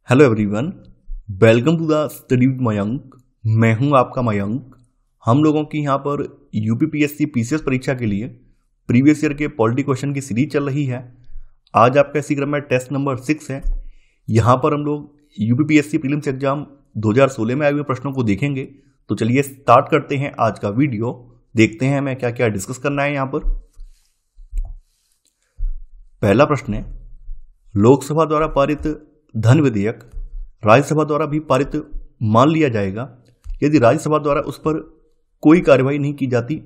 Hello everyone, welcome to the study with Mayank. मैं हूं आपका मयंक। हम लोगों की यहां पर यूपीपीएससी पीसीएस परीक्षा के लिए प्रीवियस ईयर के पॉलिटी क्वेश्चन की सीरीज चल रही है। आज आपका इसी क्रम में टेस्ट नंबर 6 है। यहां पर हम लोग यूपीपीएससी प्रीलिम्स एग्जाम 2016 में आए हुए प्रश्नों को देखेंगे। तो चलिए स्टार्ट करते हैं आज का वीडियो। देखते हैं हमें क्या क्या डिस्कस करना है। यहां पर पहला प्रश्न है, लोकसभा द्वारा पारित धन विधेयक राज्यसभा द्वारा भी पारित मान लिया जाएगा यदि राज्यसभा द्वारा उस पर कोई कार्यवाही नहीं की जाती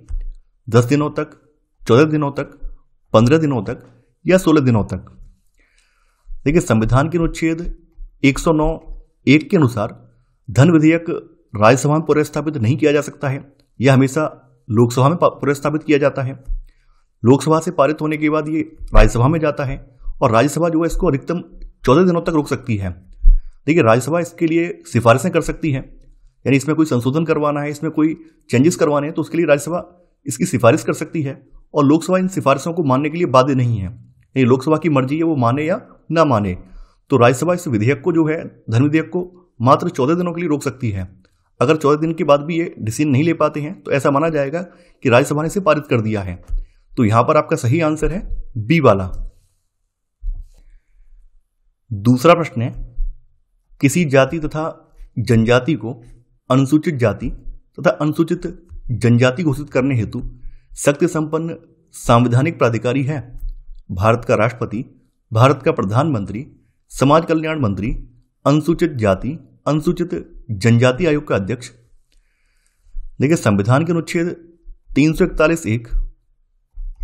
10 दिनों तक, 14 दिनों तक, 15 दिनों तक या 16 दिनों तक। देखिए, संविधान के अनुच्छेद 109(1) के अनुसार धन विधेयक राज्यसभा में पुनर्स्थापित नहीं किया जा सकता है। यह हमेशा लोकसभा में पुनर्स्थापित किया जाता है। लोकसभा से पारित होने के बाद ये राज्यसभा में जाता है और राज्यसभा जो है इसको अधिकतम 14 दिनों तक रोक सकती है। देखिए, राज्यसभा इसके लिए सिफारिशें कर सकती है, यानी इसमें कोई संशोधन करवाना है, इसमें कोई चेंजेस करवाने हैं तो उसके लिए राज्यसभा इसकी सिफारिश कर सकती है और लोकसभा इन सिफारिशों को मानने के लिए बाध्य नहीं है। यानी लोकसभा की मर्जी है वो माने या ना माने। तो राज्यसभा इस विधेयक को जो है धन विधेयक को मात्र 14 दिनों के लिए रोक सकती है। अगर 14 दिन के बाद भी ये डिसीजन नहीं ले पाते हैं तो ऐसा माना जाएगा कि राज्यसभा ने इसे पारित कर दिया है। तो यहां पर आपका सही आंसर है बी वाला। दूसरा प्रश्न है, किसी जाति तथा जनजाति को अनुसूचित जाति तथा अनुसूचित जनजाति घोषित करने हेतु शक्ति संपन्न संवैधानिक प्राधिकारी है भारत का राष्ट्रपति, भारत का प्रधानमंत्री, समाज कल्याण मंत्री, अनुसूचित जाति अनुसूचित जनजाति आयोग का अध्यक्ष। देखिए, संविधान के अनुच्छेद 341(1)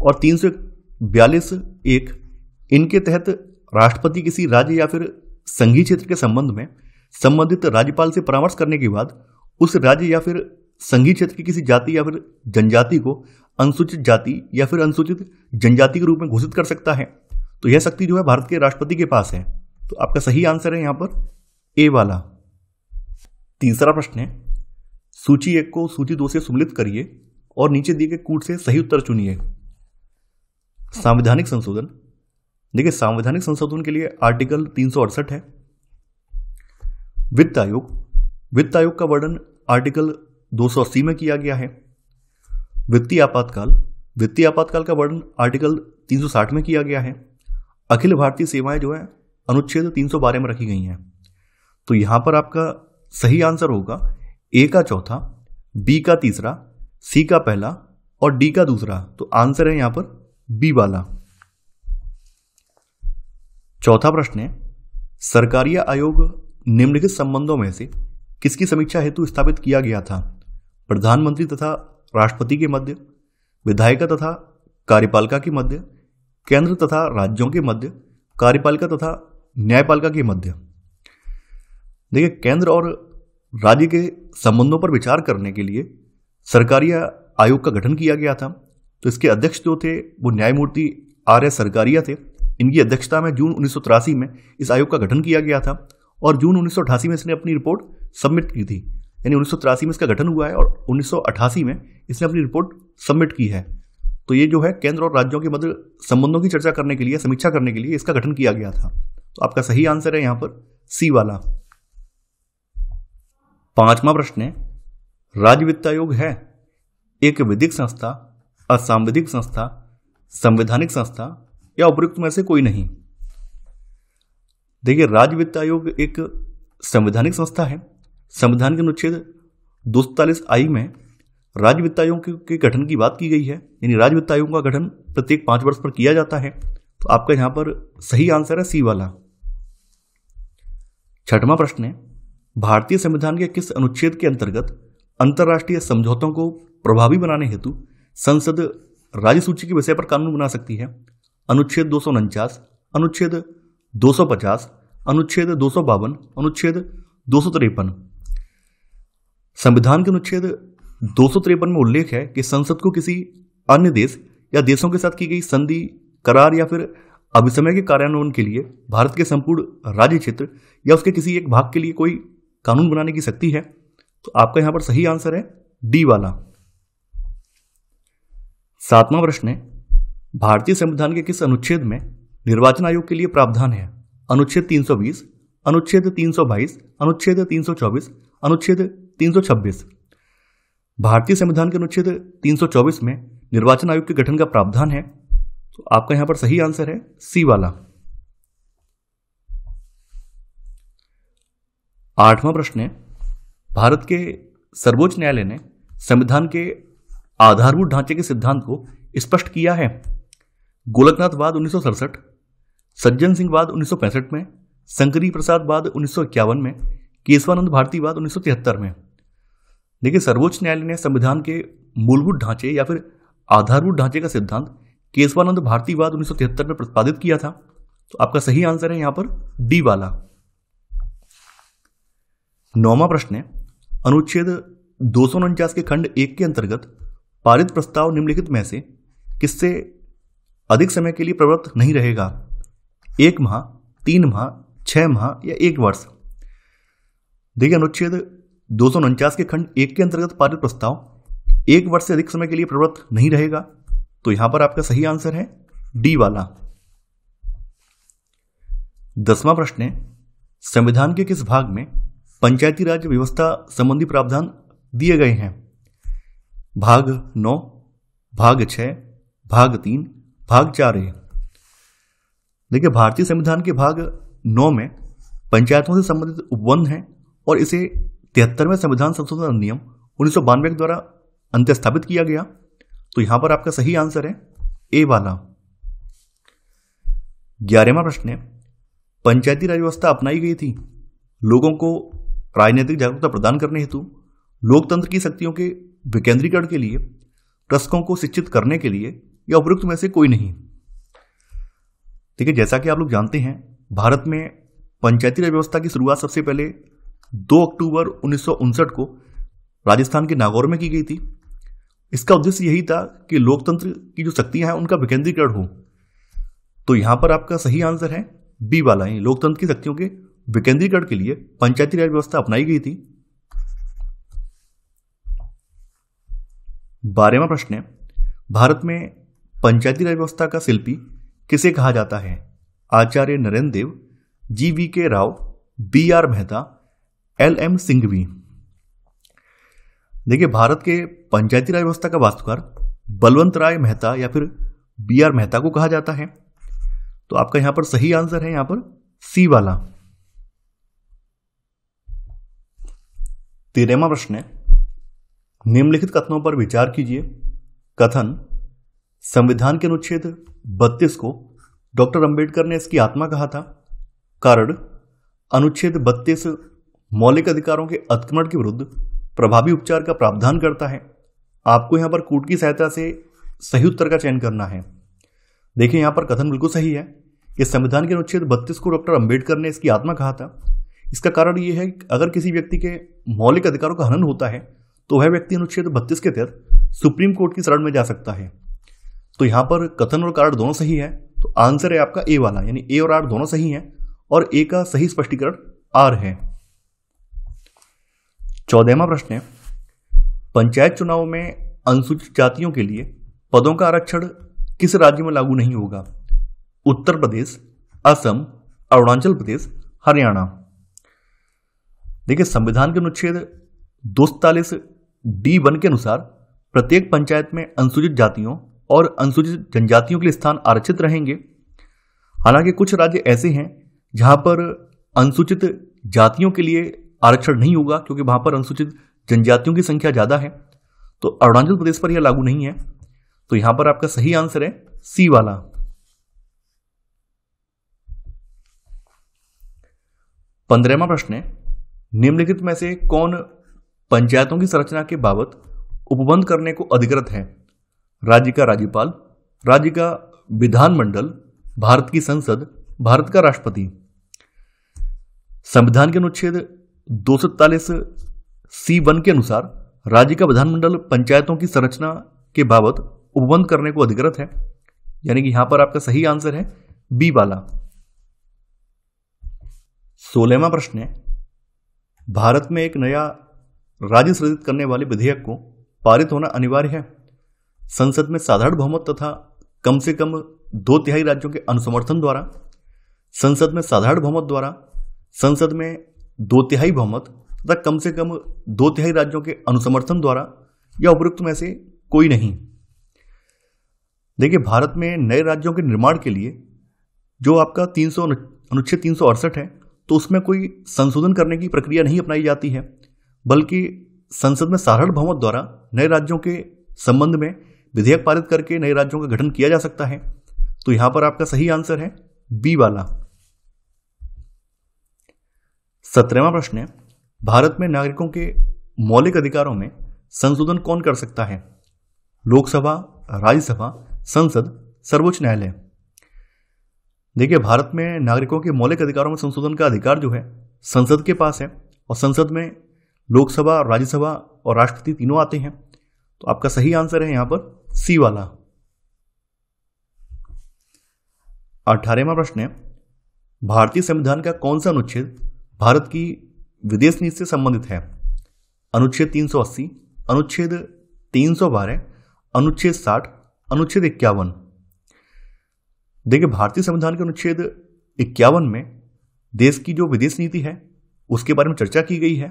और 342(1) इनके तहत राष्ट्रपति किसी राज्य या फिर संघीय क्षेत्र के संबंध में संबंधित राज्यपाल से परामर्श करने के बाद उस राज्य या फिर संघीय क्षेत्र की किसी जाति या फिर जनजाति को अनुसूचित जाति या फिर अनुसूचित जनजाति के रूप में घोषित कर सकता है। तो यह शक्ति जो है भारत के राष्ट्रपति के पास है। तो आपका सही आंसर है यहां पर ए वाला। तीसरा प्रश्न है, सूची 1 को सूची 2 से सम्मिलित करिए और नीचे दिए गए कूट से सही उत्तर चुनिए। संवैधानिक संशोधन। देखिए, संवैधानिक संशोधन के लिए आर्टिकल 368 है। वित्त आयोग का वर्णन आर्टिकल 280 में किया गया है। वित्तीय आपातकाल का वर्णन आर्टिकल 360 में किया गया है। अखिल भारतीय सेवाएं जो है अनुच्छेद 312 में रखी गई हैं। तो यहां पर आपका सही आंसर होगा ए का चौथा, बी का तीसरा, सी का पहला और डी का दूसरा। तो आंसर है यहां पर बी वाला। चौथा प्रश्न है, सरकारिया आयोग निम्नलिखित संबंधों में से किसकी समीक्षा हेतु स्थापित किया गया था? प्रधानमंत्री तथा राष्ट्रपति के मध्य, विधायिका तथा कार्यपालिका के मध्य, केंद्र तथा राज्यों के मध्य, कार्यपालिका तथा न्यायपालिका के मध्य। देखिए, केंद्र और राज्य के संबंधों पर विचार करने के लिए सरकारिया आयोग का गठन किया गया था। तो इसके अध्यक्ष जो थे वो न्यायमूर्ति आर एस सरकारिया थे। इनकी अध्यक्षता में जून 1983 में इस आयोग का गठन किया गया था और जून 1988 में इसने अपनी रिपोर्ट सबमिट की थी। यानी 1983 में इसका गठन हुआ है और 1988 में इसने अपनी रिपोर्ट सबमिट की है। तो ये जो है केंद्र और राज्यों के मध्य संबंधों की चर्चा करने के लिए, समीक्षा करने के लिए इसका गठन किया गया था। तो आपका सही आंसर है यहां पर सी वाला। पांचवा प्रश्न है, राज्य वित्त आयोग है एक विधिक संस्था, असंवैधानिक संस्था, संवैधानिक संस्था या उपयुक्त में से कोई नहीं? देखिए, राज्य वित्त आयोग एक संवैधानिक संस्था है। संविधान के अनुच्छेद 243(I) में राज्य वित्त आयोग के गठन की बात की गई है। यानी राज्य वित्त आयोग का गठन प्रत्येक 5 वर्ष पर किया जाता है। तो आपका यहां पर सही आंसर है सी वाला। छठवां प्रश्न है, भारतीय संविधान के किस अनुच्छेद के अंतर्गत अंतर्राष्ट्रीय समझौतों को प्रभावी बनाने हेतु संसद राज्य सूची के विषय पर कानून बना सकती है? अनुच्छेद 249, अनुच्छेद 250, अनुच्छेद 252, अनुच्छेद 253। संविधान के अनुच्छेद 253 में उल्लेख है कि संसद को किसी अन्य देश या देशों के साथ की गई संधि, करार या फिर अभिसमय के कार्यान्वयन के लिए भारत के संपूर्ण राज्य क्षेत्र या उसके किसी एक भाग के लिए कोई कानून बनाने की शक्ति है। तो आपका यहां पर सही आंसर है डी वाला। सातवां प्रश्न है, भारतीय संविधान के किस अनुच्छेद में निर्वाचन आयोग के लिए प्रावधान है? अनुच्छेद 320, अनुच्छेद 322, अनुच्छेद 324, अनुच्छेद 326। भारतीय संविधान के अनुच्छेद 324 में निर्वाचन आयोग के गठन का प्रावधान है, तो आपका यहां पर सही आंसर है सी वाला। 8वां प्रश्न है, भारत के सर्वोच्च न्यायालय ने संविधान के आधारभूत ढांचे के सिद्धांत को स्पष्ट किया है। गोलकनाथवाद 1967, सज्जन सिंह वाद 1965 में, शंकरी प्रसाद वाद 1951 में, केशवानंद भारती वाद 1973 में। देखिए, सर्वोच्च न्यायालय ने संविधान के मूलभूत ढांचे या फिर आधारभूत ढांचे का सिद्धांत केशवानंद भारती वाद 1973 में प्रतिपादित किया था, तो आपका सही आंसर है यहां पर डी वाला। 9वां प्रश्न है, अनुच्छेद 249 के खंड 1 के अंतर्गत पारित प्रस्ताव निम्नलिखित में से किससे अधिक समय के लिए प्रवृत्त नहीं रहेगा? 1 माह, 3 माह, 6 माह या 1 वर्ष। देखिए, अनुच्छेद 249 के खंड 1 के अंतर्गत पारित प्रस्ताव 1 वर्ष से अधिक समय के लिए प्रवृत्त नहीं रहेगा, तो यहां पर आपका सही आंसर है डी वाला। 10वां प्रश्न है, संविधान के किस भाग में पंचायती राज व्यवस्था संबंधी प्रावधान दिए गए हैं? भाग 9, भाग 6, भाग 3, भाग 4A। देखिए, भारतीय संविधान के भाग 9 में पंचायतों से संबंधित उपबंध हैं और इसे 73वें संविधान संशोधन अधिनियम 1992 के द्वारा अंत्यस्थापित किया गया, तो यहां पर आपका सही आंसर है ए वाला। 11वां प्रश्न है, पंचायती राज व्यवस्था अपनाई गई थी लोगों को राजनीतिक जागरूकता प्रदान करने हेतु, लोकतंत्र की शक्तियों के विकेंद्रीकरण के लिए, प्रशासकों को शिक्षित करने के लिए, या उपयुक्त में से कोई नहीं। देखिए, जैसा कि आप लोग जानते हैं, भारत में पंचायती राज व्यवस्था की शुरुआत सबसे पहले 2 अक्टूबर 1959 को राजस्थान के नागौर में की गई थी। इसका उद्देश्य यही था कि लोकतंत्र की जो शक्तियां हैं उनका विकेंद्रीकरण हो, तो यहां पर आपका सही आंसर है बी वाला। लोकतंत्र की शक्तियों के विकेंद्रीकरण के लिए पंचायती राज व्यवस्था अपनाई गई थी। 12वां प्रश्न है, भारत में पंचायती राज व्यवस्था का शिल्पी किसे कहा जाता है? आचार्य नरेंद्र देव, GVK Rao, BR Mehta, LM Singhvi. देखिए, भारत के पंचायती राज व्यवस्था का वास्तुकार बलवंत राय मेहता या फिर BR मेहता को कहा जाता है, तो आपका यहां पर सही आंसर है यहां पर सी वाला। 13वां प्रश्न है, निम्नलिखित कथनों पर विचार कीजिए। कथन, संविधान के अनुच्छेद 32 को डॉक्टर अंबेडकर ने इसकी आत्मा कहा था। कारण, अनुच्छेद 32 मौलिक अधिकारों के अतिक्रमण के विरुद्ध प्रभावी उपचार का प्रावधान करता है। आपको यहां पर कूट की सहायता से सही उत्तर का चयन करना है। देखिए, यहां पर कथन बिल्कुल सही है कि संविधान के अनुच्छेद 32 को डॉक्टर अंबेडकर ने इसकी आत्मा कहा था। इसका कारण यह है कि अगर किसी व्यक्ति के मौलिक अधिकारों का हनन होता है तो वह व्यक्ति अनुच्छेद 32 के तहत सुप्रीम कोर्ट की शरण में जा सकता है। तो यहां पर कथन और कारण दोनों सही है, तो आंसर है आपका ए वाला, यानी ए और आर दोनों सही हैं और ए का सही स्पष्टीकरण आर है। 14वां प्रश्न है, पंचायत चुनाव में अनुसूचित जातियों के लिए पदों का आरक्षण किस राज्य में लागू नहीं होगा? उत्तर प्रदेश, असम, अरुणाचल प्रदेश, हरियाणा। देखिए, संविधान के अनुच्छेद 247D1 के अनुसार प्रत्येक पंचायत में अनुसूचित जातियों और अनुसूचित जनजातियों के लिए स्थान आरक्षित रहेंगे। हालांकि कुछ राज्य ऐसे हैं जहां पर अनुसूचित जातियों के लिए आरक्षण नहीं होगा, क्योंकि वहां पर अनुसूचित जनजातियों की संख्या ज्यादा है, तो अरुणाचल प्रदेश पर यह लागू नहीं है, तो यहां पर आपका सही आंसर है सी वाला। 15वां प्रश्न है, निम्नलिखित में से कौन पंचायतों की संरचना के बाबत उपबंध करने को अधिकृत है? राज्य का राज्यपाल, राज्य का विधानमंडल, भारत की संसद, भारत का राष्ट्रपति। संविधान के अनुच्छेद 247C1 के अनुसार राज्य का विधानमंडल पंचायतों की संरचना के बाबत उपबंध करने को अधिकृत है, यानी कि यहां पर आपका सही आंसर है बी वाला। 16वां प्रश्न है, भारत में एक नया राज्य सृजित करने वाले विधेयक को पारित होना अनिवार्य है। संसद में साधारण बहुमत तथा कम से कम 2/3 राज्यों के अनुसमर्थन द्वारा, संसद में साधारण बहुमत द्वारा, संसद में 2/3 बहुमत तथा कम से कम 2/3 राज्यों के अनुसमर्थन द्वारा या उपयुक्त में से कोई नहीं। देखिए, भारत में नए राज्यों के निर्माण के लिए जो आपका अनुच्छेद 368 है, तो उसमें कोई संशोधन करने की प्रक्रिया नहीं अपनाई जाती है, बल्कि संसद में साधारण बहुमत द्वारा नए राज्यों के संबंध में विधेयक पारित करके नए राज्यों का गठन किया जा सकता है। तो यहां पर आपका सही आंसर है बी वाला। 17वां प्रश्न है, भारत में नागरिकों के मौलिक अधिकारों में संशोधन कौन कर सकता है? लोकसभा, राज्यसभा, संसद, सर्वोच्च न्यायालय। देखिए, भारत में नागरिकों के मौलिक अधिकारों में संशोधन का अधिकार जो है संसद के पास है, और संसद में लोकसभा, राज्यसभा और राष्ट्रपति तीनों आते हैं। तो आपका सही आंसर है यहां पर सी वाला। 18वां प्रश्न है, भारतीय संविधान का कौन सा अनुच्छेद भारत की विदेश नीति से संबंधित है? अनुच्छेद 380, अनुच्छेद 312, अनुच्छेद 60, अनुच्छेद 51। देखिए, भारतीय संविधान के अनुच्छेद 51 में देश की जो विदेश नीति है उसके बारे में चर्चा की गई है।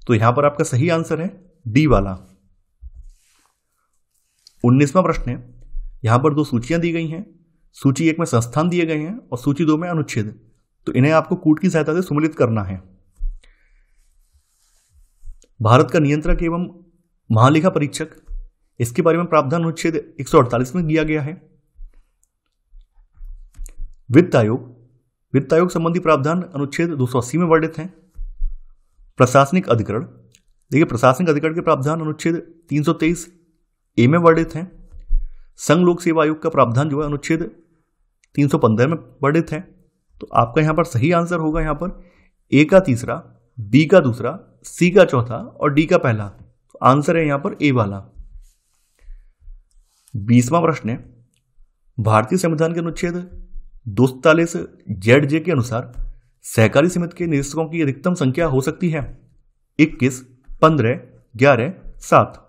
तो यहां पर आपका सही आंसर है डी वाला। 19वां प्रश्न है, यहां पर दो सूचियां दी गई हैं। सूची 1 में संस्थान दिए गए हैं और सूची 2 में अनुच्छेद। तो इन्हें आपको कूट की सहायता से सम्मिलित करना है। भारत का नियंत्रक एवं महालेखा परीक्षक, इसके बारे में प्रावधान अनुच्छेद 148 में दिया गया है। वित्त आयोग संबंधी प्रावधान अनुच्छेद 280 में वर्णित है। प्रशासनिक अधिकरण, देखिए प्रशासनिक अधिकरण के प्रावधान अनुच्छेद 323 ए में वर्णित है। संघ लोक सेवा आयोग का प्रावधान जो है अनुच्छेद 315 में वर्णित है। तो आपका यहां पर सही आंसर होगा यहां पर ए का तीसरा, बी का दूसरा, सी का चौथा और डी का पहला। तो आंसर है यहां पर ए वाला। 20वां प्रश्न है, भारतीय संविधान के अनुच्छेद 243 ZJ के अनुसार सहकारी समिति के निदेशकों की अधिकतम संख्या हो सकती है 21, 15, 11, 7।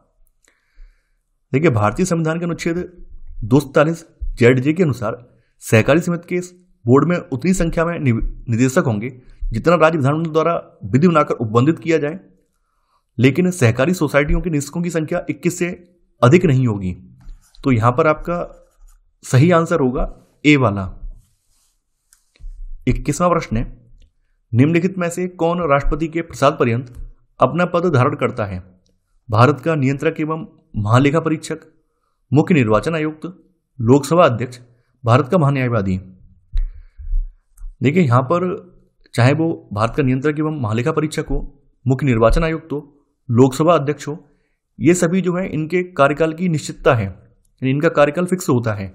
देखिए, भारतीय संविधान के अनुच्छेद 243 ZJ के अनुसार सहकारी समिति के बोर्ड में उतनी संख्या में निदेशक होंगे जितना राज्य विधानमंडल द्वारा विधि बनाकर उपबंधित किया जाए, लेकिन सहकारी सोसाइटियों के निदेशकों की संख्या 21 से अधिक नहीं होगी। तो यहां पर आपका सही आंसर होगा ए वाला। 21वां प्रश्न है, निम्नलिखित में से कौन राष्ट्रपति के प्रसाद पर्यंत अपना पद धारण करता है? भारत का नियंत्रक एवं महालेखा परीक्षक, मुख्य निर्वाचन आयुक्त, लोकसभा अध्यक्ष, भारत का महान्यायवादी। देखिए, यहां पर चाहे वो भारत का नियंत्रक एवं महालेखा परीक्षक हो, मुख्य निर्वाचन आयुक्त हो, लोकसभा अध्यक्ष हो, ये सभी जो है इनके कार्यकाल की निश्चितता है, यानी इनका कार्यकाल फिक्स होता है।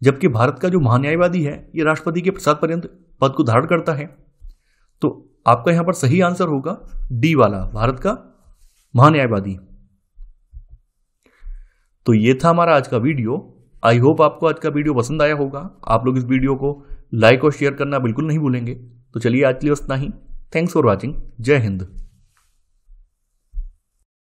जबकि भारत का जो महान्यायवादी है ये राष्ट्रपति के प्रसाद पर्यंत पद को धारण करता है। तो आपका यहां पर सही आंसर होगा डी वाला, भारत का महान्यायवादी। तो ये था हमारा आज का वीडियो। आई होप आपको आज का वीडियो पसंद आया होगा। आप लोग इस वीडियो को लाइक और शेयर करना बिल्कुल नहीं भूलेंगे। तो चलिए आज के लिए बस इतना ही। Thanks for watching. जय हिंद।